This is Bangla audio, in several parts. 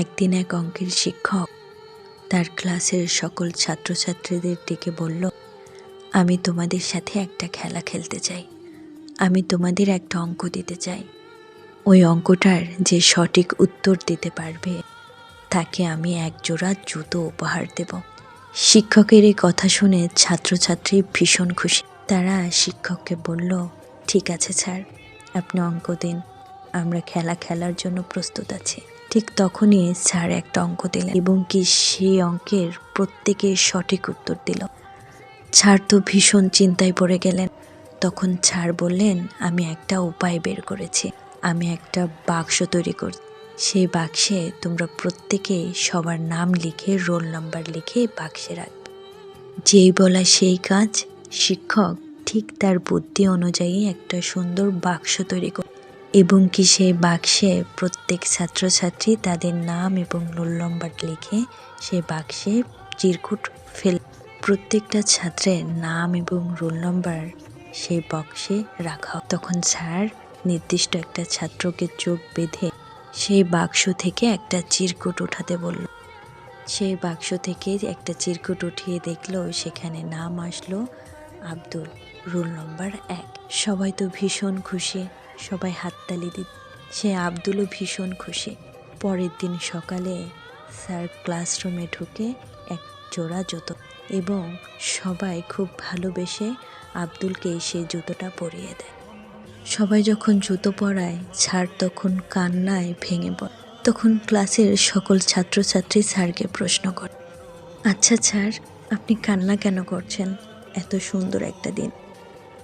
একদিন এক অঙ্কের শিক্ষক তার ক্লাসের সকল ছাত্রছাত্রীদের ডেকে বলল, আমি তোমাদের সাথে একটা খেলা খেলতে চাই। আমি তোমাদের একটা অঙ্ক দিতে চাই। ওই অঙ্কটার যে সঠিক উত্তর দিতে পারবে তাকে আমি এক জোড়া জুতো উপহার দেব। শিক্ষকের এই কথা শুনে ছাত্রছাত্রী ভীষণ খুশি। তারা শিক্ষককে বলল, ঠিক আছে স্যার, আপনি অঙ্ক দিন, আমরা খেলা খেলার জন্য প্রস্তুত আছি। ঠিক তখনই স্যার একটা অঙ্ক দিলেন এবং কি সেই অঙ্কের প্রত্যেকে সঠিক উত্তর দিল। স্যার তো ভীষণ চিন্তায় পড়ে গেলেন। তখন স্যার বললেন, আমি একটা উপায় বের করেছি। আমি একটা বাক্স তৈরি করছি। সেই বাক্সে তোমরা প্রত্যেকে সবার নাম লিখে, রোল নাম্বার লিখে বাক্সে রাখবে। যেই বলা সেই কাজ। শিক্ষক ঠিক তার বুদ্ধি অনুযায়ী একটা সুন্দর বাক্স তৈরি করে এবং কি সেই বাক্সে প্রত্যেক ছাত্রছাত্রী তাদের নাম এবং রোল নাম্বার লিখে সেই বাক্সে চিরকুট ফেল। প্রত্যেকটা ছাত্রের নাম এবং রোল নাম্বার সেই বক্সে রাখা। তখন স্যার নির্দিষ্ট একটা ছাত্রকে চোখ বেঁধে সেই বাক্স থেকে একটা চিরকুট উঠাতে বলল। সেই বাক্স থেকে একটা চিরকুট উঠিয়ে দেখলো সেখানে নাম আসলো আব্দুল, রোল নম্বর 1। সবাই তো ভীষণ খুশি, সবাই হাততালি দিত। সে আব্দুলও ভীষণ খুশি। পরের দিন সকালে স্যার ক্লাসরুমে ঢুকে এক জোড়া জুতো এবং সবাই খুব ভালোবেসে আব্দুলকে সেই জুতোটা পরিয়ে দেয়। সবাই যখন জুতো পরায়, স্যার তখন কান্নায় ভেঙে পড়ে। তখন ক্লাসের সকল ছাত্রছাত্রী স্যারকে প্রশ্ন করে, আচ্ছা স্যার, আপনি কান্না কেন করছেন? এত সুন্দর একটা দিন।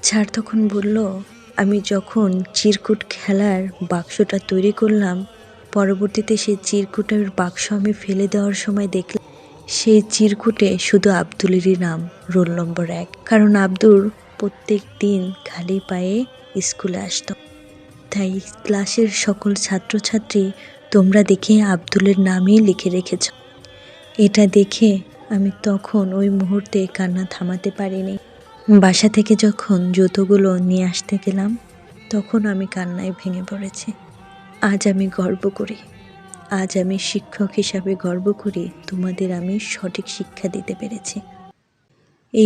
স্যার তখন বলল, আমি যখন চিরকুট খেলার বাক্সটা তৈরি করলাম, পরবর্তীতে সেই চিরকুটের বাক্স আমি ফেলে দেওয়ার সময় দেখলাম সেই চিরকুটে শুধু আব্দুলেরই নাম, রোল নম্বর 1। কারণ আব্দুল প্রত্যেক দিন খালি পায়ে স্কুলে আসত। তাই ক্লাসের সকল ছাত্রছাত্রী তোমরা দেখে আব্দুলের নামই লিখে রেখেছ। এটা দেখে আমি তখন ওই মুহূর্তে কান্না থামাতে পারিনি। বাসা থেকে যখন জুতোগুলো নিয়ে আসতে গেলাম তখন আমি কান্নায় ভেঙে পড়েছি। আজ আমি গর্ব করি, আজ আমি শিক্ষক হিসাবে গর্ব করি তোমাদের আমি সঠিক শিক্ষা দিতে পেরেছি।